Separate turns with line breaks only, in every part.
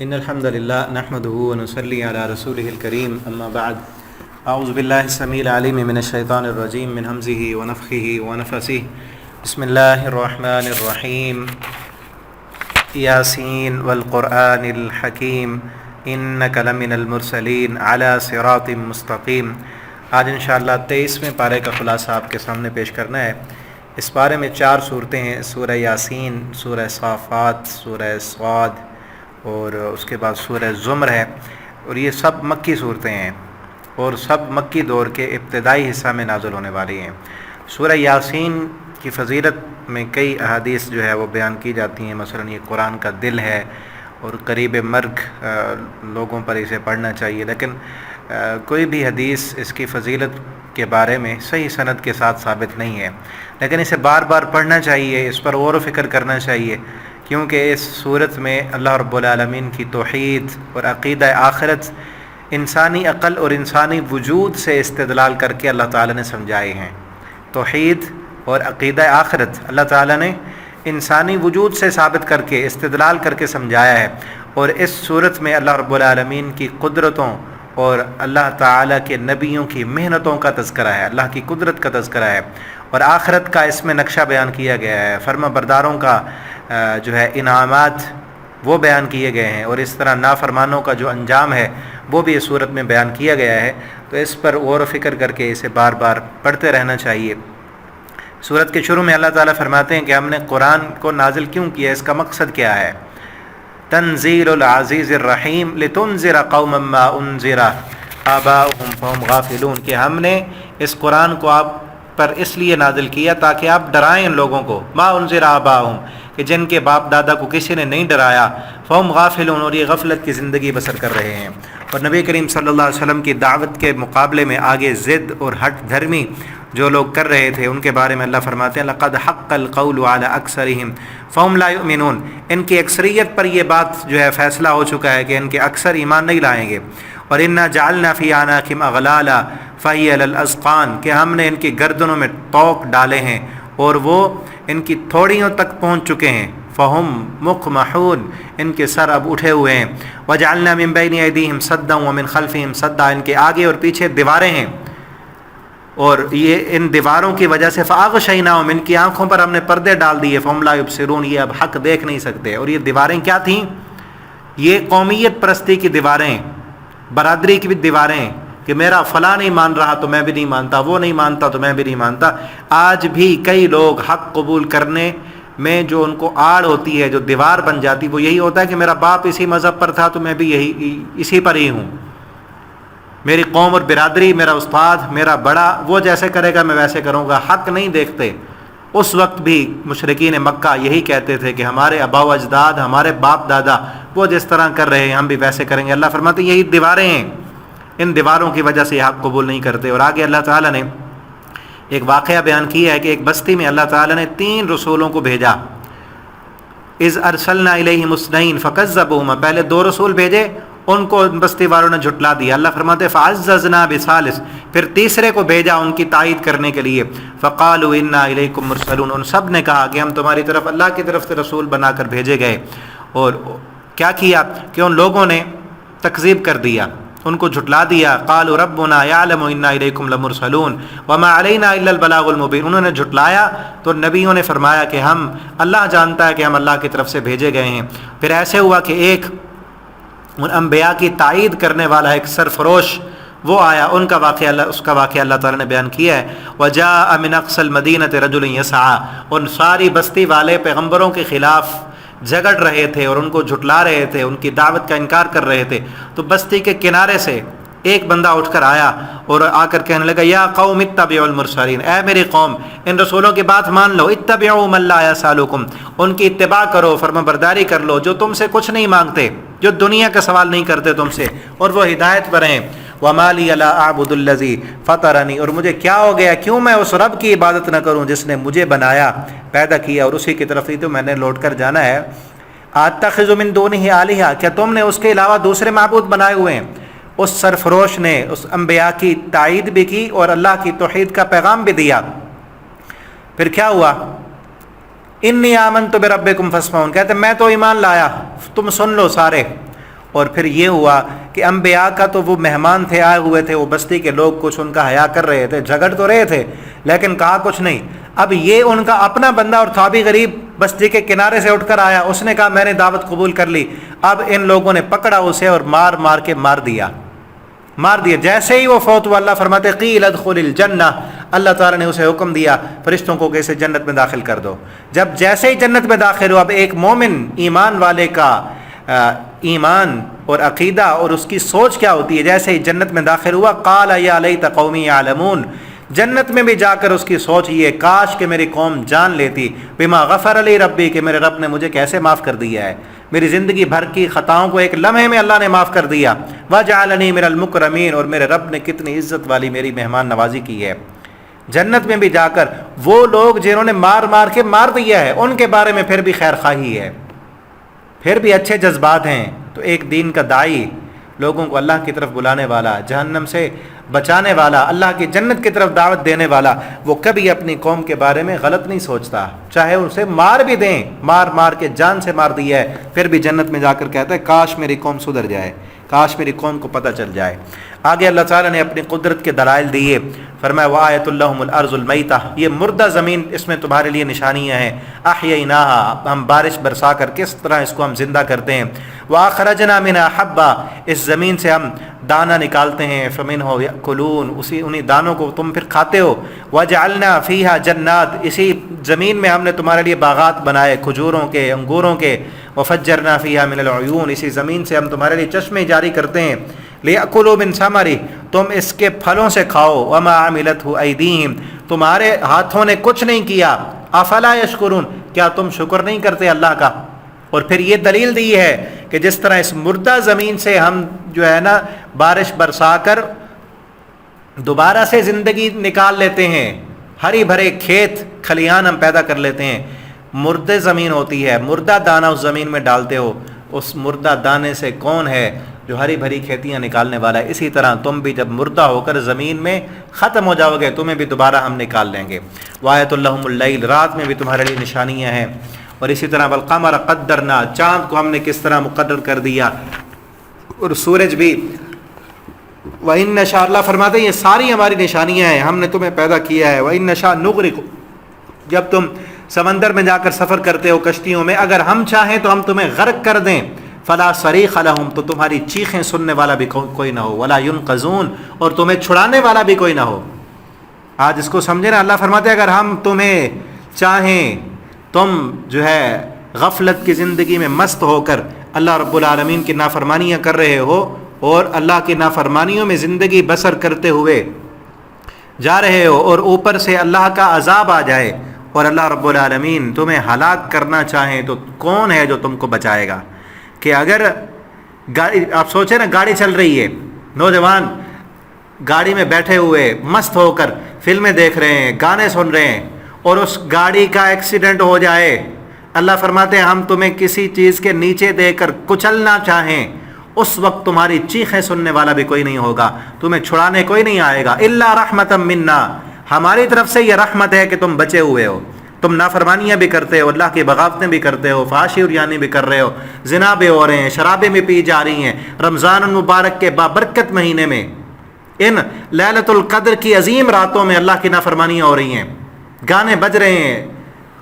إن الحمد لله نحمده ونصلي على رسوله الكريم أما بعد أعوذ بالله السميع العليم من الشيطان الرجيم من همزه ونفخه ونفثه بسم الله الرحمن الرحيم ياسين والقرآن الحكيم إنك لمن المرسلين على صراط مستقيم۔ آج انشاءاللہ 23ویں پارے کا خلاصہ آپ کے سامنے پیش کرنا ہے۔ اس پارے میں 4 صورتیں ہیں، سورہ یاسین، سورہ صافات، سورہ صاد اور اس کے بعد سورہ زمر ہے، اور یہ سب مکی صورتیں ہیں اور سب مکی دور کے ابتدائی حصہ میں نازل ہونے والی ہیں۔ سورہ یاسین کی فضیلت میں کئی احادیث جو ہے وہ بیان کی جاتی ہیں، مثلا یہ قرآن کا دل ہے اور قریب مرگ لوگوں پر اسے پڑھنا چاہیے، لیکن کوئی بھی حدیث اس کی فضیلت کے بارے میں صحیح سند کے ساتھ ثابت نہیں ہے، لیکن اسے بار بار پڑھنا چاہیے، اس پر غور و فکر کرنا چاہیے، کیونکہ اس صورت میں اللہ رب العالمین کی توحید اور عقیدہ آخرت انسانی عقل اور انسانی وجود سے استدلال کر کے اللہ تعالیٰ نے سمجھائے ہیں۔ توحید اور عقیدہ آخرت اللہ تعالیٰ نے انسانی وجود سے ثابت کر کے استدلال کر کے سمجھایا ہے، اور اس صورت میں اللہ رب العالمین کی قدرتوں اور اللہ تعالیٰ کے نبیوں کی محنتوں کا تذکرہ ہے، اللہ کی قدرت کا تذکرہ ہے، اور آخرت کا اس میں نقشہ بیان کیا گیا ہے، فرما برداروں کا جو ہے انعامات وہ بیان کیے گئے ہیں، اور اس طرح نافرمانوں کا جو انجام ہے وہ بھی اس صورت میں بیان کیا گیا ہے۔ تو اس پر غور و فکر کر کے اسے بار بار پڑھتے رہنا چاہیے۔ سورت کے شروع میں اللہ تعالیٰ فرماتے ہیں کہ ہم نے قرآن کو نازل کیوں کیا، اس کا مقصد کیا ہے؟ تنزیل العزیز الرحیم لتنذر قوما ما انذر آباؤہم فہم غافلون، کہ ہم نے اس قرآن کو آپ پر اس لیے نازل کیا تاکہ آپ ڈرائیں ان لوگوں کو، ما انذر آباؤہم، کہ جن کے باپ دادا کو کسی نے نہیں ڈرایا، فہم غافلون، اور یہ غفلت کی زندگی بسر کر رہے ہیں۔ اور نبی کریم صلی اللہ علیہ وسلم کی دعوت کے مقابلے میں آگے ضد اور ہٹ دھرمی جو لوگ کر رہے تھے ان کے بارے میں اللہ فرماتے ہیں لقد حق القول علی اکثرہم فہم لا یؤمنون، ان کی اکثریت پر یہ بات جو ہے فیصلہ ہو چکا ہے کہ ان کے اکثر ایمان نہیں لائیں گے۔ اور انا جعلنا فی اعناقہم اغلالا فہی علی الاذقان، کہ ہم نے ان کی گردنوں میں طوق ڈالے ہیں اور وہ ان کی تھوڑیوں تک پہنچ چکے ہیں، فہم مقمحون، ان کے سر اب اٹھے ہوئے ہیں، وجعلنا من بین ایدیہم صدا ومن خلفہم صدا، ان کے آگے اور پیچھے دیواریں ہیں، اور یہ ان دیواروں کی وجہ سے فاغشیناہم، ان کی آنکھوں پر ہم نے پردے ڈال دیے، فہم لا یبصرون، یہ اب حق دیکھ نہیں سکتے۔ اور یہ دیواریں کیا تھیں؟ یہ قومیت پرستی کی دیواریں، برادری کی بھی دیواریں، کہ میرا فلاں نہیں مان رہا تو میں بھی نہیں مانتا، وہ نہیں مانتا تو میں بھی نہیں مانتا۔ آج بھی کئی لوگ حق قبول کرنے میں جو ان کو آڑ ہوتی ہے، جو دیوار بن جاتی، وہ یہی ہوتا ہے کہ میرا باپ اسی مذہب پر تھا تو میں بھی اسی پر ہی ہوں، میری قوم اور برادری، میرا استاد، میرا بڑا وہ جیسے کرے گا میں ویسے کروں گا، حق نہیں دیکھتے۔ اس وقت بھی مشرکین مکہ یہی کہتے تھے کہ ہمارے آباء و اجداد، ہمارے باپ دادا وہ جس طرح کر رہے ہیں ہم بھی ویسے کریں گے۔ اللہ فرماتے ہیں یہی دیواریں ہیں، ان دیواروں کی وجہ سے یہ حق قبول نہیں کرتے۔ اور آگے اللہ تعالیٰ نے ایک واقعہ بیان کیا ہے کہ ایک بستی میں اللہ تعالیٰ نے 3 رسولوں کو بھیجا، اذ ارسلنا الیہم اثنین فکذبوہما، پہلے 2 رسول بھیجے، ان کو بستی والوں نے جھٹلا دیا۔ اللہ فرماتے ہیں فعززنا بثالث، پھر تیسرے کو بھیجا ان کی تائید کرنے کے لیے، فقالوا انا الیکم مرسلون، ان سب نے کہا کہ ہم تمہاری طرف اللہ کی طرف سے رسول بنا کر بھیجے گئے۔ اور کیا کیا کہ ان لوگوں نے تکذیب کر دیا، ان کو جھٹلا دیا، قالوا ربنا یعلم انا الیکم لمرسلون وما علینا الا البلاغ المبین، انہوں نے جھٹلایا تو نبیوں نے فرمایا کہ اللہ جانتا ہے کہ ہم اللہ کی طرف سے بھیجے گئے ہیں۔ پھر ایسے ہوا کہ ایک ان انبیاء کی تائید کرنے والا ایک سرفروش وہ آیا، اس کا واقعہ اللہ تعالیٰ نے بیان کیا ہے، وجاء من اقصى المدینۃ رجل یسعى، ان ساری بستی والے پیغمبروں کے خلاف جھگڑ رہے تھے اور ان کو جھٹلا رہے تھے، ان کی دعوت کا انکار کر رہے تھے، تو بستی کے کنارے سے ایک بندہ اٹھ کر آیا اور آ کر کہنے لگا یا قوم اتبعوا المرسلین، اے میری قوم ان رسولوں کی بات مان لو، اتبعوا من لا یسألکم، ان کی اتباع کرو، فرما برداری کر لو، جو تم سے کچھ نہیں مانگتے، جو دنیا کا سوال نہیں کرتے تم سے، اور وہ ہدایت پر ہیں۔ وما لی لا اعبد الذی فطرنی، اور مجھے کیا ہو گیا، کیوں میں اس رب کی عبادت نہ کروں جس نے مجھے بنایا، پیدا کیا اور اسی کی طرف ہی تو میں نے لوٹ کر جانا ہے۔ اتخذ من دونہ آلہہ، کیا تم نے اس کے علاوہ دوسرے معبود بنائے ہوئے ہیں؟ اس سرفروش نے اس انبیاء کی تائید بھی کی اور اللہ کی توحید کا پیغام بھی دیا۔ پھر کیا ہوا؟ انی آمنت بربکم فاسمعون، کہتے میں تو ایمان لایا، تم سن لو سارے، اور پھر یہ ہوا کہ انبیاء کا تو وہ مہمان تھے، آئے ہوئے تھے، وہ بستی کے لوگ کچھ ان کا حیا کر رہے تھے، جھگڑ تو رہے تھے لیکن کہا کچھ نہیں۔ اب یہ ان کا اپنا بندہ اور تھابی غریب بستی کے کنارے سے اٹھ کر آیا، اس نے کہا میں نے دعوت قبول کر لی۔ اب ان لوگوں نے پکڑا اسے اور مار کے مار دیا۔ جیسے ہی وہ فوت ہوا، اللہ فرماتے قیل ادخل الجنہ، اللہ تعالیٰ نے اسے حکم دیا فرشتوں کو کہ اسے جنت میں داخل کر دو۔ جب جیسے ہی جنت میں داخل ہوا، اب ایک مومن ایمان والے کا ایمان اور عقیدہ اور اس کی سوچ کیا ہوتی ہے، جیسے ہی جنت میں داخل ہوا قال یا لیت قومی یعلمون، جنت میں بھی جا کر اس کی سوچ یہ کاش کہ میری قوم جان لیتی بما غفر لی ربی، کہ میرے رب نے مجھے کیسے معاف کر دیا ہے، میری زندگی بھر کی خطاؤں کو ایک لمحے میں اللہ نے معاف کر دیا۔ وجعلنی من المکرمین، اور میرے رب نے کتنی عزت والی میری مہمان نوازی کی ہے۔ جنت میں بھی جا کر وہ لوگ جنہوں نے مار کے مار دیا ہے ان کے بارے میں پھر بھی خیر خواہی ہے، پھر بھی اچھے جذبات ہیں۔ تو ایک دین کا داعی، لوگوں کو اللہ کی طرف بلانے والا، جہنم سے بچانے والا، اللہ کی جنت کی طرف دعوت دینے والا، وہ کبھی اپنی قوم کے بارے میں غلط نہیں سوچتا، چاہے اسے مار بھی دیں، مار کے جان سے مار دیا ہے، پھر بھی جنت میں جا کر کہتا ہے کاش میری قوم سدھر جائے، کاش میری قوم کو پتہ چل جائے۔ آگے اللہ تعالیٰ نے اپنی قدرت کے دلائل دیے، فرمایا وآیۃ لہم الارض المیتہ، یہ مردہ زمین، اس میں تمہارے لیے نشانیاں ہیں، احییناہا، ہم بارش برسا کر کس طرح اس کو ہم زندہ کرتے ہیں، واخرجنا منہا حبا، اس زمین سے ہم دانہ نکالتے ہیں، فمنہ یأکلون، انہی دانوں کو تم پھر کھاتے ہو، وجعلنا فیہا جنات، اسی زمین میں ہم نے تمہارے لیے باغات بنائے کھجوروں کے، انگوروں کے، وفجرنا فیہا من العیون، اسی زمین سے ہم تمہارے لیے چشمے جاری کرتے ہیں، لیأکلوا من ثمرہ، تم اس کے پھلوں سے کھاؤ، وما عملتہ ایدیہم، تمہارے ہاتھوں نے کچھ نہیں کیا، افلا یشکرون، کیا تم شکر نہیں کرتے اللہ کا؟ اور پھر یہ دلیل دی ہے کہ جس طرح اس مردہ زمین سے ہم جو ہے نا بارش برسا کر دوبارہ سے زندگی نکال لیتے ہیں، ہری بھرے کھیت کھلیان ہم پیدا کر لیتے ہیں، مردہ زمین ہوتی ہے، مردہ دانہ اس زمین میں ڈالتے ہو، اس مردہ دانے سے کون ہے جو ہری بھری کھیتیاں نکالنے والا ہے؟ اسی طرح تم بھی جب مردہ ہو کر زمین میں ختم ہو جاؤ گے، تمہیں بھی دوبارہ ہم نکال لیں گے۔ وآیۃ لہم اللیل، رات میں بھی تمہارے لیے نشانیاں ہیں، اور اسی طرح والقمر قدرنا، چاند کو ہم نے کس طرح مقرر کر دیا، اور سورج بھی، وَإِن نَشَاء، اللہ فرماتے ہیں یہ ساری ہماری نشانیاں ہیں، ہم نے تمہیں پیدا کیا ہے، وَإِن نَشَاء نُغْرِقْ، جب تم سمندر میں جا کر سفر کرتے ہو کشتیوں میں، اگر ہم چاہیں تو ہم تمہیں غرق کر دیں، فلا صریخ لہم، تو تمہاری چیخیں سننے والا بھی کوئی نہ ہو، ولا ینقذون، اور تمہیں چھڑانے والا بھی کوئی نہ ہو۔ آج اس کو سمجھے نا، اللہ فرماتے ہیں اگر ہم تمہیں چاہیں، تم جو ہے غفلت کی زندگی میں مست ہو کر اللہ رب العالمین کی نافرمانیاں کر رہے ہو، اور اللہ کی نافرمانیوں میں زندگی بسر کرتے ہوئے جا رہے ہو، اور اوپر سے اللہ کا عذاب آ جائے اور اللہ رب العالمین تمہیں ہلاک کرنا چاہیں، تو کون ہے جو تم کو بچائے گا؟ کہ اگر گاڑی، آپ سوچیں نا گاڑی چل رہی ہے، نوجوان گاڑی میں بیٹھے ہوئے مست ہو کر فلمیں دیکھ رہے ہیں، گانے سن رہے ہیں، اور اس گاڑی کا ایکسیڈنٹ ہو جائے، اللہ فرماتے ہیں ہم تمہیں کسی چیز کے نیچے دے کر کچلنا چاہیں، اس وقت تمہاری چیخیں سننے والا بھی کوئی نہیں ہوگا، تمہیں چھڑانے کوئی نہیں آئے گا، الا رحمتا منا، ہماری طرف سے یہ رحمت ہے کہ تم بچے ہوئے ہو، تم نافرمانیاں بھی کرتے ہو، اللہ کی بغاوتیں بھی کرتے ہو، فحاشی اور یانی بھی کر رہے ہو، زنا بھی ہو رہے ہیں، شرابیں بھی پی جا رہی ہیں، رمضان المبارک کے بابرکت مہینے میں ان لیلۃ القدر کی عظیم راتوں میں اللہ کی نافرمانیاں ہو رہی ہیں، گانے بج رہے ہیں،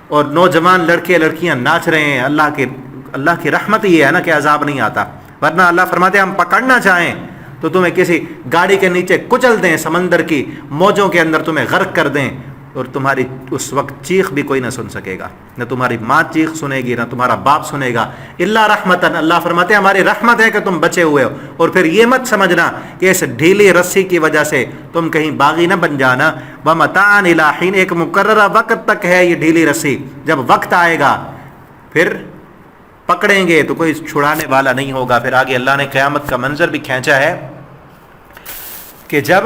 اور نوجوان لڑکے لڑکیاں ناچ رہے ہیں، اللہ کی رحمت یہ ہے نا کہ عذاب نہیں آتا، ورنہ اللہ فرماتے ہیں ہم پکڑنا چاہیں تو تمہیں کسی گاڑی کے نیچے کچل دیں، سمندر کی موجوں کے اندر تمہیں غرق کر دیں، اور تمہاری اس وقت چیخ بھی کوئی نہ سن سکے گا، نہ تمہاری ماں چیخ سنے گی، نہ تمہارا باپ سنے گا، الا رحمتن، اللہ فرماتے ہیں ہماری رحمت ہے کہ تم بچے ہوئے ہو، اور پھر یہ مت سمجھنا کہ اس ڈھیلی رسی کی وجہ سے تم کہیں باغی نہ بن جانا، ومتاعا الی حین، ایک مقررہ وقت تک ہے یہ ڈھیلی رسی، جب وقت آئے گا پھر پکڑیں گے تو کوئی چھڑانے والا نہیں ہوگا۔ پھر آگے اللہ نے قیامت کا منظر بھی کھینچا ہے کہ جب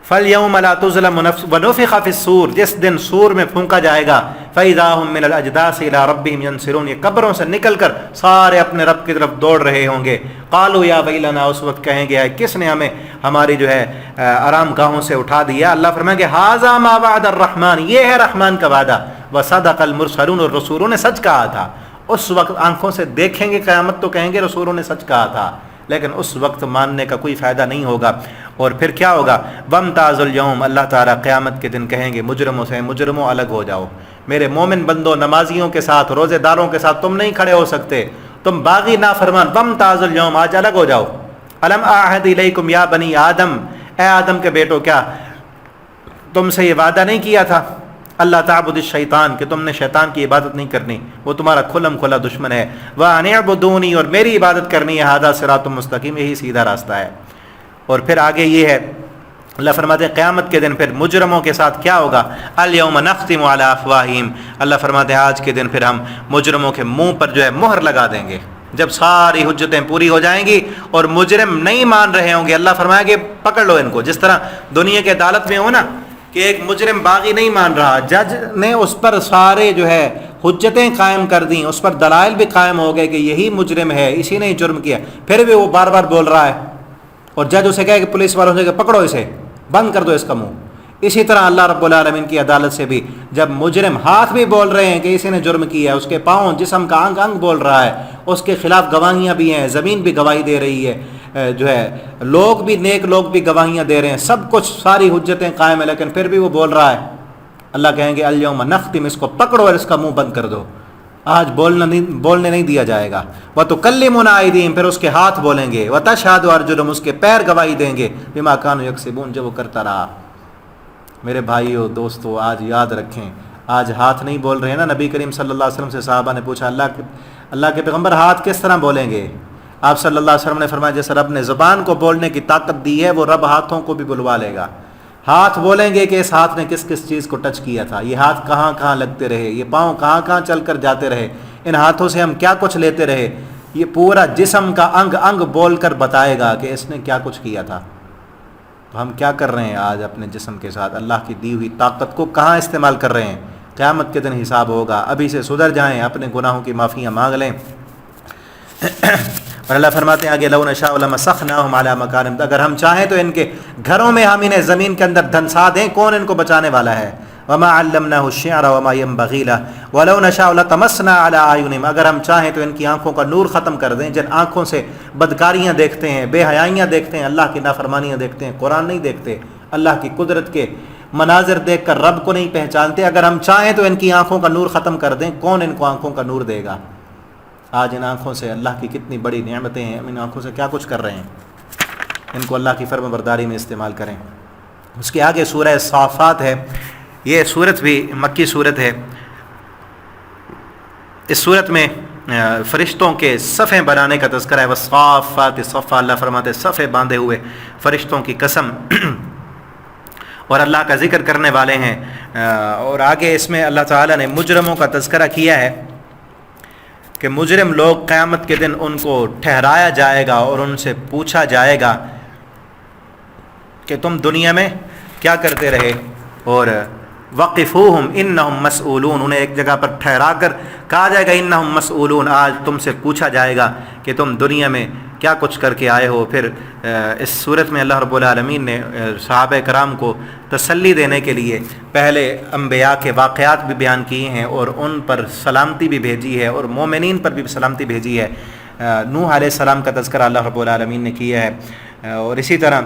فَالْيَوْمَ لَا تُظْلَمُ نَفْسٌ وَنُفِخَ فِي الصُّورِ، جس دن سور میں پھونکا جائے گا، فَإِذَا هُمْ مِنَ الْأَجْدَاثِ إِلَىٰ رَبِّهِمْ يَنْسِلُونَ، یہ قبروں سے نکل کر سارے اپنے رب کی طرف دوڑ رہے ہوں گے، قَالُوا يَا وَيْلَنَا، اس وقت کہیں گے کس نے ہمیں ہماری جو ہے آرام گاہوں سے اٹھا دیا؟ اللہ فرمائیں گے هَذَا مَا وَعَدَ الرَّحْمَٰنُ، یہ ہے رحمان کا وعدہ، وَصَدَقَ الْمُرْسَلُونَ، اور رسولوں نے سچ کہا تھا، اس وقت آنکھوں سے دیکھیں گے قیامت تو کہیں گے رسولوں نے سچ کہا تھا، لیکن اس وقت ماننے کا کوئی فائدہ نہیں ہوگا۔ اور پھر کیا ہوگا؟ وَامْتَازُ الْيَوْمَ، اللہ تعالیٰ قیامت کے دن کہیں گے مجرموں سے، مجرموں الگ ہو جاؤ، میرے مومن بندوں نمازیوں کے ساتھ، روزے داروں کے ساتھ تم نہیں کھڑے ہو سکتے، تم باغی نافرمان، وَامْتَازُ الْيَوْمَ، آج الگ ہو جاؤ۔ أَلَمْ أَعْهَدْ إِلَيْكُمْ يَا بَنِي آدم، اے آدم کے بیٹو، کیا تم سے یہ وعدہ نہیں کیا تھا اللہ تعبد الشیطان کہ تم نے شیطان کی عبادت نہیں کرنی، وہ تمہارا کھلم کھلا دشمن ہے، وَأَنِ اعْبُدُونِی، اور میری عبادت کرنی ہے، هَذَا صِرَاطٌ مستقیم، یہی سیدھا راستہ ہے۔ اور پھر آگے یہ ہے، اللہ فرماتے ہیں قیامت کے دن پھر مجرموں کے ساتھ کیا ہوگا؟ الْيَوْمَ نَخْتِمُ عَلَىٰ أَفْوَاهِهِمْ، اللہ فرماتے ہیں آج کے دن پھر ہم مجرموں کے منہ پر جو ہے مہر لگا دیں گے۔ جب ساری حجتیں پوری ہو جائیں گی اور مجرم نہیں مان رہے ہوں گے، اللہ فرمائے کہ پکڑ لو ان کو، جس طرح دنیا کے عدالت میں ہو نا کہ ایک مجرم باغی نہیں مان رہا، جج نے اس پر سارے جو ہے حجتیں قائم کر دیں، اس پر دلائل بھی قائم ہو گئے کہ یہی مجرم ہے، اسی نے جرم کیا، پھر بھی وہ بار بار بول رہا ہے، اور جج اسے کہے کہ پولیس والوں سے کہ پکڑو اسے، بند کر دو اس کا منہ۔ اسی طرح اللہ رب العالمین کی عدالت سے بھی جب مجرم ہاتھ بھی بول رہے ہیں کہ اسی نے جرم کیا ہے، اس کے پاؤں جسم کا انگ انگ بول رہا ہے، اس کے خلاف گواہیاں بھی ہیں، زمین بھی گواہی دے رہی ہے، جو ہے لوگ بھی، نیک لوگ بھی گواہیاں دے رہے ہیں، سب کچھ ساری حجتیں قائم ہیں، لیکن پھر بھی وہ بول رہا ہے، اللہ کہیں گے الیوم نختم، اس کو پکڑو اور اس کا منہ بند کر دو، آج بولنے نہیں دیا جائے گا۔ وَتُكَلِّمُنَا أَيْدِيهِمْ، پھر اس کے ہاتھ بولیں گے، وَتَشْهَدُ أَرْجُلُهُمْ، اس کے پیر گواہی دیں گے، بِمَا كَانُوا يَكْسِبُونَ، جو وہ کرتا رہا۔ میرے بھائیو دوستو، آج یاد رکھیں، آج ہاتھ نہیں بول رہے ہیں نا، نبی کریم صلی اللہ علیہ وسلم سے صحابہ نے پوچھا اللہ کے پیغمبر ہاتھ کس طرح بولیں گے؟ آپ صلی اللہ علیہ وسلم نے فرمایا جیسے رب نے زبان کو بولنے کی طاقت دی ہے، وہ رب ہاتھوں کو بھی بلوا لے گا۔ ہاتھ بولیں گے کہ اس ہاتھ نے کس کس چیز کو ٹچ کیا تھا، یہ ہاتھ کہاں کہاں لگتے رہے، یہ پاؤں کہاں کہاں چل کر جاتے رہے، ان ہاتھوں سے ہم کیا کچھ لیتے رہے، یہ پورا جسم کا انگ انگ بول کر بتائے گا کہ اس نے کیا کچھ کیا تھا۔ تو ہم کیا کر رہے ہیں آج اپنے جسم کے ساتھ؟ اللہ کی دی ہوئی طاقت کو کہاں استعمال کر رہے ہیں؟ قیامت کے دن حساب ہوگا، ابھی سے سدھر جائیں، اپنے گناہوں کی معافیاں مانگ لیں۔ اور اللہ فرماتے ہیں آگے لو نشاء لمسخناہم علی مکانہم، اگر ہم چاہیں تو ان کے گھروں میں ہم انہیں زمین کے اندر دھنسا دیں، کون ان کو بچانے والا ہے؟ وما علمناہ الشعر وما ينبغی لہ ولو نشاء لطمسنا علی اعینہم، اگر ہم چاہیں تو ان کی آنکھوں کا نور ختم کر دیں، جن آنکھوں سے بدکاریاں دیکھتے ہیں، بے حیائیاں دیکھتے ہیں، اللہ کی نافرمانیاں دیکھتے ہیں، قرآن نہیں دیکھتے، اللہ کی قدرت کے مناظر دیکھ کر رب کو نہیں پہچانتے، اگر ہم چاہیں تو ان کی آنکھوں کا نور ختم کر دیں، کون ان کو آنکھوں کا نور دے گا؟ آج ان آنکھوں سے اللہ کی کتنی بڑی نعمتیں ہیں، ہم ان آنکھوں سے کیا کچھ کر رہے ہیں؟ ان کو اللہ کی فرما برداری میں استعمال کریں۔ اس کے آگے سورہ صافات ہے، یہ سورت بھی مکی سورت ہے۔ اس سورت میں فرشتوں کے صفیں بنانے کا تذکرہ ہے، والصافات صفا، اللہ فرماتے ہیں صفیں باندھے ہوئے فرشتوں کی قسم، اور اللہ کا ذکر کرنے والے ہیں۔ اور آگے اس میں اللہ تعالیٰ نے مجرموں کا تذکرہ کیا ہے کہ مجرم لوگ قیامت کے دن ان کو ٹھہرایا جائے گا اور ان سے پوچھا جائے گا کہ تم دنیا میں کیا کرتے رہے، اور وقفوہم انہم مسئولون، انہیں ایک جگہ پر ٹھہرا کر کہا جائے گا انہم مسئولون، آج تم سے پوچھا جائے گا کہ تم دنیا میں کیا کچھ کر کے آئے ہو۔ پھر اس صورت میں اللہ رب العالمین نے صحابہ کرام کو تسلی دینے کے لیے پہلے انبیاء کے واقعات بھی بیان کیے ہیں اور ان پر سلامتی بھی بھیجی ہے، اور مومنین پر بھی سلامتی بھیجی ہے۔ نوح علیہ السلام کا تذکرہ اللہ رب العالمین نے کیا ہے، اور اسی طرح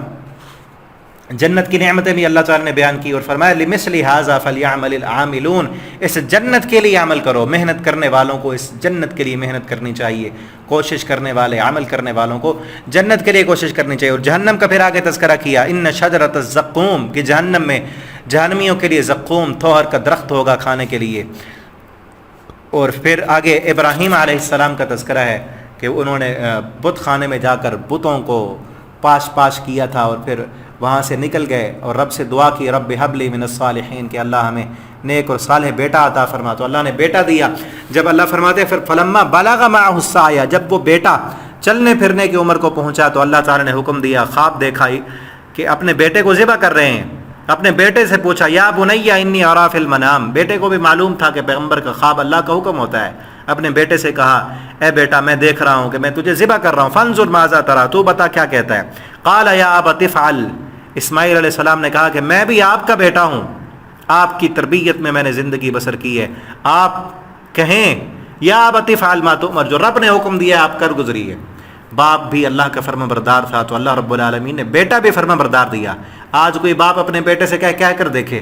جنت کی نعمتیں بھی اللہ تعالیٰ نے بیان کی، اور فرمایا لمثل ھذا فلیعمل العاملون، اس جنت کے لیے عمل کرو، محنت کرنے والوں کو اس جنت کے لیے محنت کرنی چاہیے، کوشش کرنے والے عمل کرنے والوں کو جنت کے لیے کوشش کرنی چاہیے۔ اور جہنم کا پھر آگے تذکرہ کیا، ان شجرۃ الزقوم، کہ جہنم میں جہنمیوں کے لیے زقوم تھوہر کا درخت ہوگا کھانے کے لیے۔ اور پھر آگے ابراہیم علیہ السلام کا تذکرہ ہے کہ انہوں نے بت خانے میں جا کر بتوں کو پاش کیا تھا، اور پھر وہاں سے نکل گئے اور رب سے دعا کی، رب ہب لی من الصالحین، کہ اللہ ہمیں نیک اور صالح بیٹا عطا فرما، تو اللہ نے بیٹا دیا۔ جب اللہ فرماتے ہیں پھر فلما بلغ معہ السعی، جب وہ بیٹا چلنے پھرنے کی عمر کو پہنچا تو اللہ تعالیٰ نے حکم دیا، خواب دیکھا کہ اپنے بیٹے کو ذبح کر رہے ہیں، اپنے بیٹے سے پوچھا یا بنی انی اری فی المنام، بیٹے کو بھی معلوم تھا کہ پیغمبر کا خواب اللہ کا حکم ہوتا ہے، اپنے بیٹے سے کہا اے بیٹا میں دیکھ رہا ہوں کہ میں تجھے ذبح کر رہا ہوں، فانظر ماذا تری، تو بتا کیا کہتا ہے۔ قال یا ابت افعل، اسماعیل علیہ السلام نے کہا کہ میں بھی آپ کا بیٹا ہوں، آپ کی تربیت میں نے زندگی بسر کی ہے، آپ کہیں یا ابت افعل ما تؤمر، جو رب نے حکم دیا آپ کر گزریے۔ باپ بھی اللہ کا فرما بردار تھا تو اللہ رب العالمین نے بیٹا بھی فرما بردار دیا۔ آج کوئی باپ اپنے بیٹے سے کہہ کر دیکھے،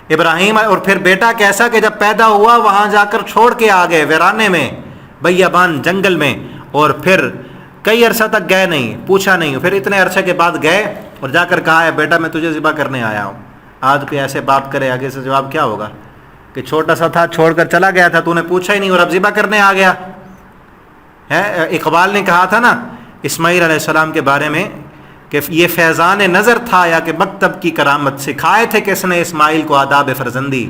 ابراہیم، اور پھر بیٹا کیسا کہ جب پیدا ہوا وہاں جا کر چھوڑ کے آ گئے ویرانے میں، بیابان جنگل میں، اور پھر کئی عرصہ تک گئے نہیں، پوچھا نہیں، پھر اتنے عرصے کے بعد گئے اور جا کر کہا ہے بیٹا میں تجھے ذبح کرنے آیا ہوں۔ آج کوئی ایسے باپ کرے، آگے سے جواب کیا ہوگا کہ چھوٹا سا تھا چھوڑ کر چلا گیا تھا، تو نے پوچھا ہی نہیں اور اب ذبح کرنے آ گیا ہے۔ اقبال نے کہا تھا نا اسماعیل علیہ السلام کے بارے میں کہ یہ فیضان نظر تھا یا کہ مکتب کی کرامت، سکھائے تھے کس نے اسماعیل کو آداب فرزندی۔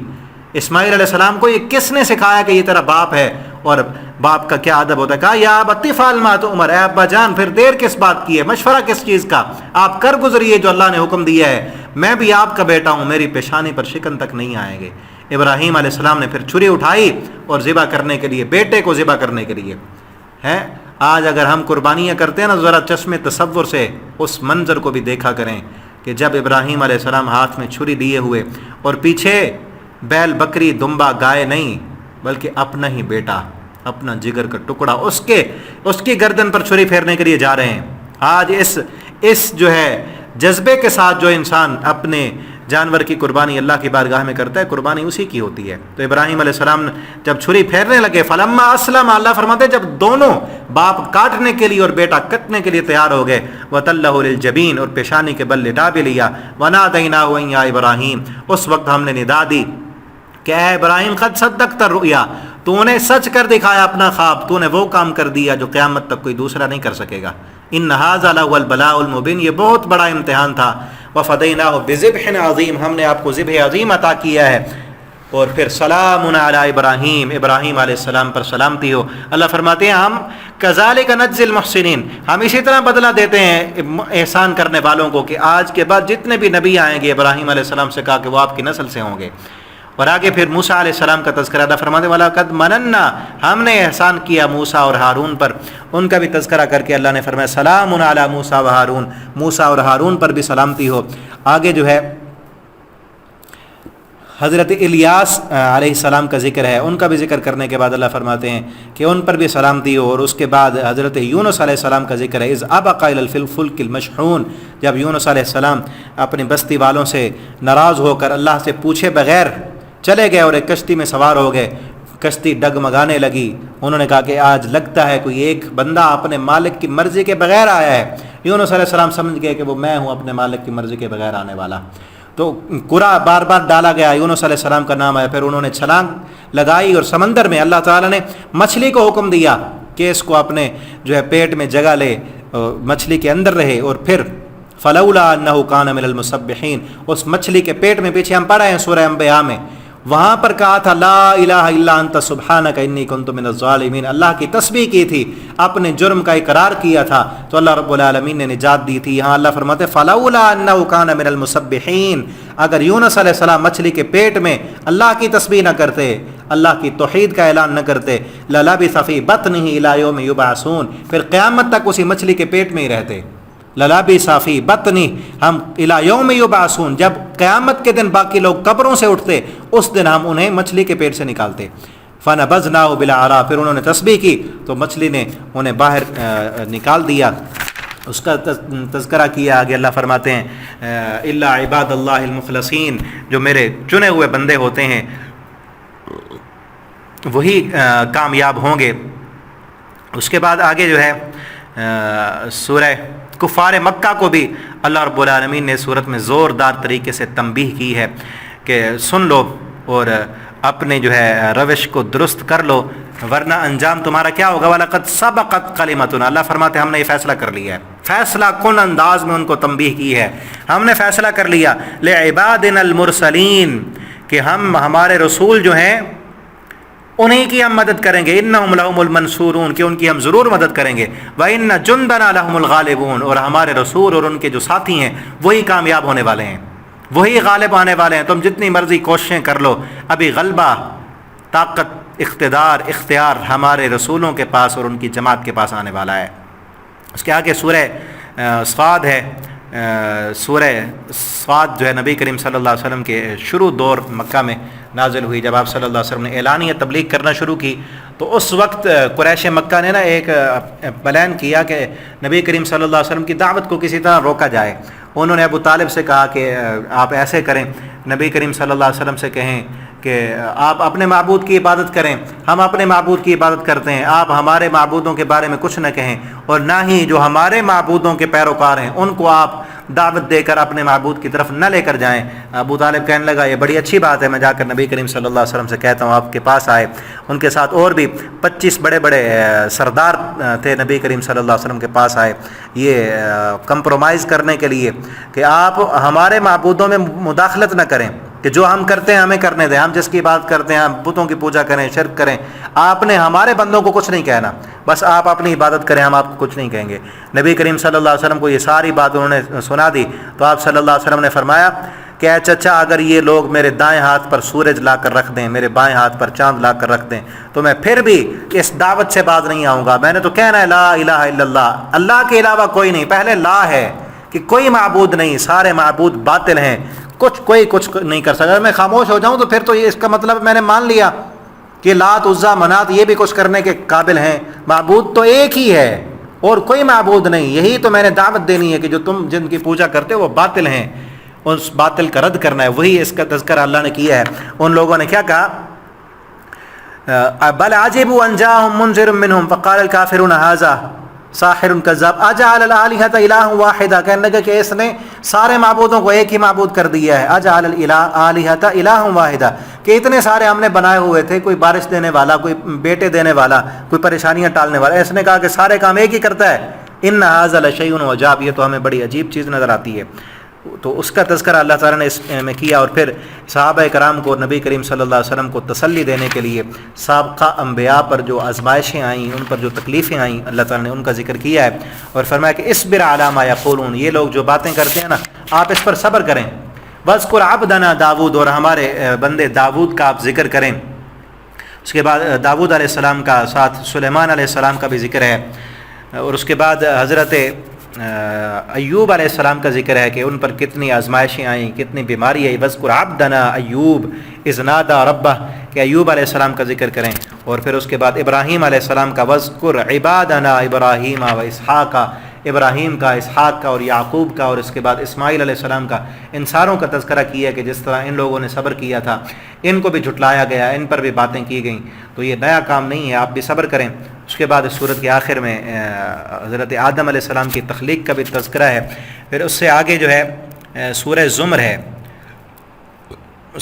اسماعیل علیہ السلام کو یہ کس نے سکھایا کہ یہ تیرا باپ ہے اور باپ کا کیا ادب ہوتا ہے؟ کہا یا ابت افعل ما تؤمر، اے ابا جان پھر دیر کس بات کی ہے، مشورہ کس چیز کا، آپ کر گزریے جو اللہ نے حکم دیا ہے، میں بھی آپ کا بیٹا ہوں، میری پیشانی پر شکن تک نہیں آئیں گے۔ ابراہیم علیہ السلام نے پھر چھری اٹھائی اور ذبح کرنے کے لیے، بیٹے کو ذبح کرنے کے لیے ہے۔ آج اگر ہم قربانیاں کرتے ہیں نا، ذرا چشم تصور سے اس منظر کو بھی دیکھا کریں کہ جب ابراہیم علیہ السلام ہاتھ میں چھری لیے ہوئے اور پیچھے بیل بکری دمبا گائے نہیں بلکہ اپنا ہی بیٹا، اپنا جگر کا ٹکڑا، اس کی گردن پر چھری پھیرنے کے لیے جا رہے ہیں۔ آج اس جو ہے جذبے کے ساتھ جو انسان اپنے جانور کی قربانی اللہ کی بارگاہ میں کرتا ہے، قربانی اسی کی ہوتی ہے۔ تو ابراہیم علیہ السلام جب چھری پھیرنے لگے، فلما اسلم، اللہ فرماتے جب دونوں باپ کاٹنے کے لیے اور بیٹا کٹنے کے لیے تیار ہو گئے، وَتَلَّهُ لِلْجَبِينِ، اور پیشانی کے بل لٹا بھی لیا، وَنَادَيْنَاهُ أَن يَا إِبْرَاهِيمُ، اس وقت ہم نے ندا دی کہ اے ابراہیم قد صدقت الرؤیا، تو نے سچ کر دکھایا اپنا خواب، تو نے وہ کام کر دیا جو قیامت تک کوئی دوسرا نہیں کر سکے گا۔ ان هذا لهو البلاء المبین، یہ بہت بڑا امتحان تھا۔ وفدیناہ بذبح عظیم، ہم نے آپ کو ذبح عظیم عطا کیا ہے۔ اور پھر سلام علی ابراہیم، ابراہیم علیہ السلام پر سلامتی ہو۔ اللہ فرماتے ہیں ہم کذالک نجزی المحسنین، ہم اسی طرح بدلہ دیتے ہیں احسان کرنے والوں کو، کہ آج کے بعد جتنے بھی نبی آئیں گے، ابراہیم علیہ السلام سے کہا کہ وہ آپ کی نسل سے ہوں گے۔ اور آگے پھر موسیٰ علیہ السلام کا تذکرہ اللہ فرماتے ہیں وَلَقَدْ مَنَنَّا، ہم نے احسان کیا موسیٰ اور ہارون پر، ان کا بھی تذکرہ کر کے اللہ نے فرمایا سلام علی موسیٰ و ہارون، موسیٰ اور ہارون پر بھی سلامتی ہو۔ آگے جو ہے حضرت الیاس علیہ السلام کا ذکر ہے، ان کا بھی ذکر کرنے کے بعد اللہ فرماتے ہیں کہ ان پر بھی سلامتی ہو۔ اور اس کے بعد حضرت یونس علیہ السلام کا ذکر ہے، اذ ابق الی الفلک المشحون، جب یونس علیہ السلام اپنی بستی والوں سے ناراض ہو کر اللہ سے پوچھے بغیر چلے گئے اور ایک کشتی میں سوار ہو گئے، کشتی ڈگمگانے لگی، انہوں نے کہا کہ آج لگتا ہے کوئی ایک بندہ اپنے مالک کی مرضی کے بغیر آیا ہے۔ یونس علیہ السلام سمجھ گئے کہ وہ میں ہوں اپنے مالک کی مرضی کے بغیر آنے والا، تو قرا بار بار ڈالا گیا، یونس علیہ السلام کا نام آیا، پھر انہوں نے چھلانگ لگائی اور سمندر میں اللہ تعالیٰ نے مچھلی کو حکم دیا کہ اس کو اپنے جو ہے پیٹ میں جگہ لے، مچھلی کے اندر رہے، اور پھر فلولا انہ کان من المسبحین، اس مچھلی کے پیٹ میں، پیچھے ہم پڑھ رہے ہیں سورہ انبیاء میں، وہاں پر کہا تھا لا الہ الا انت سبحانک انی کنت من الظالمین، اللہ کی تسبیح کی تھی، اپنے جرم کا اقرار کیا تھا، تو اللہ رب العالمین نے نجات دی تھی۔ یہاں اللہ فرماتے فلولا انہ کان من المسبحین، اگر یونس علیہ السلام مچھلی کے پیٹ میں اللہ کی تسبیح نہ کرتے، اللہ کی توحید کا اعلان نہ کرتے، للبث فی بطنہ الی یوم یبعثون، پھر قیامت تک اسی مچھلی کے پیٹ میں ہی رہتے، للبث فی بطنہ، ہم الی یوم یبعثون، جب قیامت کے دن باقی لوگ قبروں سے اٹھتے اس دن ہم انہیں مچھلی کے پیٹ سے نکالتے۔ فنبذناہ بالعراء، پھر انہوں نے تسبیح کی تو مچھلی نے انہیں باہر نکال دیا۔ اس کا تذکرہ کیا، آگے اللہ فرماتے ہیں الا عباد اللہ المخلصین، جو میرے چنے ہوئے بندے ہوتے ہیں وہی کامیاب ہوں گے۔ اس کے بعد آگے جو ہے سورہ کفار مکہ کو بھی اللہ رب العالمین نے صورت میں زوردار طریقے سے تنبیہ کی ہے کہ سن لو اور اپنے جو ہے روش کو درست کر لو، ورنہ انجام تمہارا کیا ہوگا۔ وَلَقَدْ سَبَقَتْ کَلِمَتُنَا، اللہ فرماتے ہیں ہم نے یہ فیصلہ کر لیا ہے، فیصلہ کن انداز میں ان کو تنبیہ کی ہے، ہم نے فیصلہ کر لیا لِعِبَادِنَا الْمُرْسَلِينَ، کہ ہم ہمارے رسول جو ہیں انہیں کی ہم مدد کریں گے، انہم لہم المنصورون، کہ ان کی ہم ضرور مدد کریں گے، وَإِنَّ جُنْدَنَا لَهُمُ الْغَالِبُونَ، اور ہمارے رسول اور ان کے جو ساتھی ہیں وہی کامیاب ہونے والے ہیں، وہی غالب آنے والے ہیں۔ تم جتنی مرضی کوششیں کر لو، ابھی غلبہ، طاقت، اقتدار، اختیار ہمارے رسولوں کے پاس اور ان کی جماعت کے پاس آنے والا ہے۔ اس کے آگے سورہ صاد ہے، سورہ صاد جو ہے نبی کریم صلی اللہ علیہ وسلم کے شروع دور مکہ میں نازل ہوئی، جب آپ صلی اللہ علیہ وسلم نے اعلانیہ تبلیغ کرنا شروع کی تو اس وقت قریش مکہ نے نا ایک پلان کیا کہ نبی کریم صلی اللہ علیہ وسلم کی دعوت کو کسی طرح روکا جائے۔ انہوں نے ابو طالب سے کہا کہ آپ ایسے کریں، نبی کریم صلی اللہ علیہ وسلم سے کہیں کہ آپ اپنے معبود کی عبادت کریں، ہم اپنے معبود کی عبادت کرتے ہیں، آپ ہمارے معبودوں کے بارے میں کچھ نہ کہیں، اور نہ ہی جو ہمارے معبودوں کے پیروکار ہیں ان کو آپ دعوت دے کر اپنے معبود کی طرف نہ لے کر جائیں۔ ابو طالب کہنے لگا یہ بڑی اچھی بات ہے، میں جا کر نبی کریم صلی اللہ علیہ وسلم سے کہتا ہوں آپ کے پاس آئے۔ ان کے ساتھ اور بھی 25 بڑے بڑے سردار تھے، نبی کریم صلی اللہ علیہ وسلم کے پاس آئے یہ کمپرومائز کرنے کے لیے کہ آپ ہمارے معبودوں میں مداخلت نہ کریں، کہ جو ہم کرتے ہیں ہمیں کرنے دیں، ہم جس کی بات کرتے ہیں ہم بتوں کی پوجا کریں، شرک کریں، آپ نے ہمارے بندوں کو کچھ نہیں کہنا، بس آپ اپنی عبادت کریں، ہم آپ کو کچھ نہیں کہیں گے۔ نبی کریم صلی اللہ علیہ وسلم کو یہ ساری بات انہوں نے سنا دی تو آپ صلی اللہ علیہ وسلم نے فرمایا کہ اے چچا، اگر یہ لوگ میرے دائیں ہاتھ پر سورج لا کر رکھ دیں، میرے بائیں ہاتھ پر چاند لا کر رکھ دیں تو میں پھر بھی اس دعوت سے باز نہیں آؤں گا۔ میں نے تو کہنا ہے لا الہ الا اللہ، اللہ کے علاوہ کوئی نہیں، پہلے لا ہے کہ کوئی معبود نہیں، سارے معبود باطل ہیں، کوئی کچھ نہیں کر سکتا۔ میں خاموش ہو جاؤں تو پھر تو یہ اس کا مطلب میں نے مان لیا کہ لات عزا منات یہ بھی کچھ کرنے کے قابل ہیں، معبود تو ایک ہی ہے اور کوئی معبود نہیں، یہی تو میں نے دعوت دینی ہے کہ جو تم جن کی پوجا کرتے ہو وہ باطل ہیں، اس باطل کا رد کرنا ہے، وہی اس کا تذکرہ اللہ نے کیا ہے۔ ان لوگوں نے کیا کہا، بل عجبوا ان جاءهم منذر منهم فقال الكافرون هذا ساحر کذاب اجعل الالهۃ الہ واحدہ، کہنے لگے کہ اس نے سارے معبودوں کو ایک ہی معبود کر دیا ہے، اجعل الالهۃ الہ واحدہ، کہ اتنے سارے ہم نے بنائے ہوئے تھے، کوئی بارش دینے والا، کوئی بیٹے دینے والا، کوئی پریشانیاں ٹالنے والا، اس نے کہا کہ سارے کام ایک ہی کرتا ہے۔ ان ھذا لشیء عجاب، یہ تو ہمیں بڑی عجیب چیز نظر آتی ہے۔ تو اس کا تذکرہ اللہ تعالیٰ نے اس میں کیا، اور پھر صحابہ کرام کو نبی کریم صلی اللہ علیہ وسلم کو تسلی دینے کے لیے سابقہ انبیاء پر جو آزمائشیں آئیں، ان پر جو تکلیفیں آئیں، اللہ تعالیٰ نے ان کا ذکر کیا ہے اور فرمایا کہ اصبر علی ما یقولون، یہ لوگ جو باتیں کرتے ہیں نا آپ اس پر صبر کریں۔ واذکر عبدنا داود، اور ہمارے بندے داود کا آپ ذکر کریں۔ اس کے بعد داود علیہ السلام کا ساتھ سلیمان علیہ السلام کا بھی ذکر ہے، اور اس کے بعد حضرت ایوب علیہ السلام کا ذکر ہے کہ ان پر کتنی آزمائشیں آئیں، کتنی بیماری آئی۔ وذکر عبدنا ایوب اذ نادى ربہ، کہ ایوب علیہ السلام کا ذکر کریں، اور پھر اس کے بعد ابراہیم علیہ السلام کا وذکر عبادنا ابراہیم و اسحاق، ابراہیم کا، اسحاق کا اور یعقوب کا، اور اس کے بعد اسماعیل علیہ السلام کا، ان ساروں کا تذکرہ کیا کہ جس طرح ان لوگوں نے صبر کیا تھا، ان کو بھی جھٹلایا گیا، ان پر بھی باتیں کی گئیں، تو یہ نیا کام نہیں ہے، آپ بھی صبر کریں۔ اس کے بعد اس سورت کے آخر میں حضرت آدم علیہ السلام کی تخلیق کا بھی تذکرہ ہے۔ پھر اس سے آگے جو ہے سورہ زمر ہے،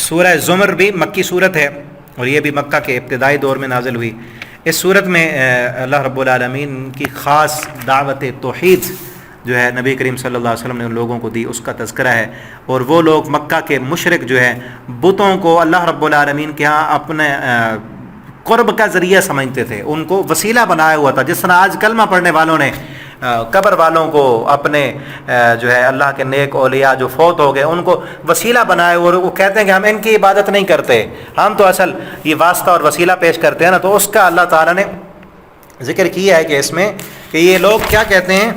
سورہ زمر بھی مکی صورت ہے اور یہ بھی مکہ کے ابتدائی دور میں نازل ہوئی۔ اس صورت میں اللہ رب العالمین کی خاص دعوت توحید جو ہے نبی کریم صلی اللہ علیہ وسلم نے ان لوگوں کو دی، اس کا تذکرہ ہے۔ اور وہ لوگ مکہ کے مشرک جو ہے بتوں کو اللہ رب العالمین کے ہاں اپنے قرب کا ذریعہ سمجھتے تھے، ان کو وسیلہ بنایا ہوا تھا، جس طرح آج کلمہ پڑھنے والوں نے قبر والوں کو اپنے جو ہے اللہ کے نیک اولیاء جو فوت ہو گئے ان کو وسیلہ بنائے، اور وہ کہتے ہیں کہ ہم ان کی عبادت نہیں کرتے، ہم تو اصل یہ واسطہ اور وسیلہ پیش کرتے ہیں نا۔ تو اس کا اللہ تعالیٰ نے ذکر کیا ہے کہ اس میں کہ یہ لوگ کیا کہتے ہیں،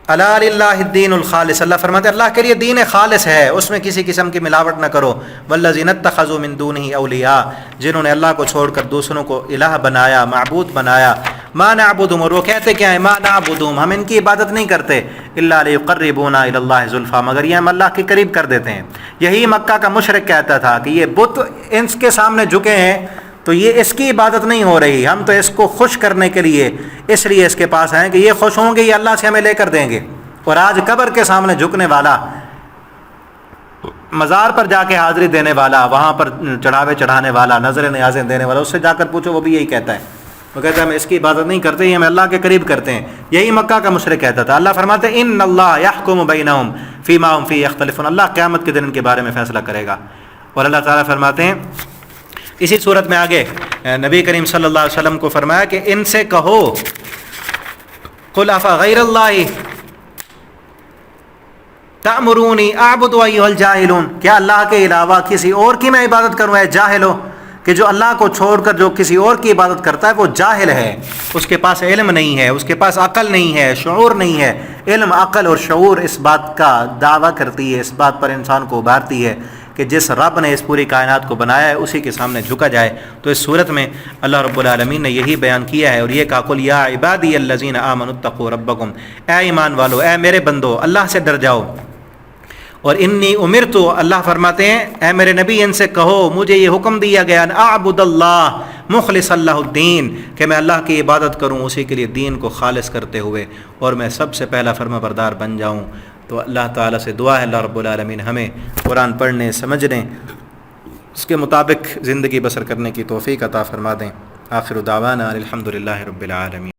الا للہ الدین الخالص، اللہ فرماتے ہیں اللہ کے لیے دین خالص ہے، اس میں کسی قسم کی ملاوٹ نہ کرو۔ والذین اتخذوا من دونہ اولیاء، جنہوں نے اللہ کو چھوڑ کر دوسروں کو الہ بنایا، معبود بنایا۔ ما نعبدہم، اور وہ کہتے کیا ہیں، ما نعبدہم، ہم ان کی عبادت نہیں کرتے، الا لیقربونا الی اللہ زلفیٰ، مگر یہ ہم اللہ کے قریب کر دیتے ہیں۔ یہی مکہ کا مشرک کہتا تھا کہ یہ بت ان کے سامنے جھکے ہیں تو یہ اس کی عبادت نہیں ہو رہی، ہم تو اس کو خوش کرنے کے لیے اس لیے اس کے پاس آئیں کہ یہ خوش ہوں گے، یہ اللہ سے ہمیں لے کر دیں گے۔ اور آج قبر کے سامنے جھکنے والا، مزار پر جا کے حاضری دینے والا، وہاں پر چڑھاوے چڑھانے والا، نظر نیازیں دینے والا، اس سے جا کر پوچھو وہ بھی یہی کہتا ہے، وہ کہتا ہے ہم اس کی عبادت نہیں کرتے، یہ ہم اللہ کے قریب کرتے ہیں۔ یہی مکہ کا مشرک کہتا تھا۔ اللہ فرماتے ہیں ان اللہ یحکم بینہم فیما ہم فیہ یختلفون، اللہ قیامت کے دن ان کے بارے میں فیصلہ کرے گا۔ اور اللہ تعالیٰ فرماتے ہیں اسی صورت میں آگے نبی کریم صلی اللہ علیہ وسلم کو فرمایا کہ ان سے کہو قل افغیر اللہ تأمرونی اعبد ایھا الجاہلون، کیا اللہ کے علاوہ کسی اور کی میں عبادت کروں اے جاہلو، کہ جو اللہ کو چھوڑ کر جو کسی اور کی عبادت کرتا ہے وہ جاہل ہے، اس کے پاس علم نہیں ہے، اس کے پاس عقل نہیں ہے، شعور نہیں ہے۔ علم، عقل اور شعور اس بات کا دعویٰ کرتی ہے، اس بات پر انسان کو ابھارتی ہے کہ جس رب نے اس پوری کائنات کو بنایا ہے اسی کے سامنے جھکا جائے۔ تو اس صورت میں اللہ رب العالمین نے یہی بیان کیا ہے اور یہ کہا قل یا عبادی الذین آمنوا اتقوا ربکم، اے ایمان والو، اے میرے بندو، اللہ سے ڈر جاؤ۔ اور انی امرت، اللہ فرماتے ہیں اے میرے نبی ان سے کہو مجھے یہ حکم دیا گیا ان اعبد اللہ مخلص اللہ الدین، کہ میں اللہ کی عبادت کروں اسی کے لیے دین کو خالص کرتے ہوئے، اور میں سب سے پہلا فرما بردار بن جاؤں۔ تو اللہ تعالیٰ سے دعا ہے اللہ رب العالمین ہمیں قرآن پڑھنے، سمجھنے، اس کے مطابق زندگی بسر کرنے کی توفیق عطا فرما دیں۔ آخر دعوانا الحمد للہ رب العالمین۔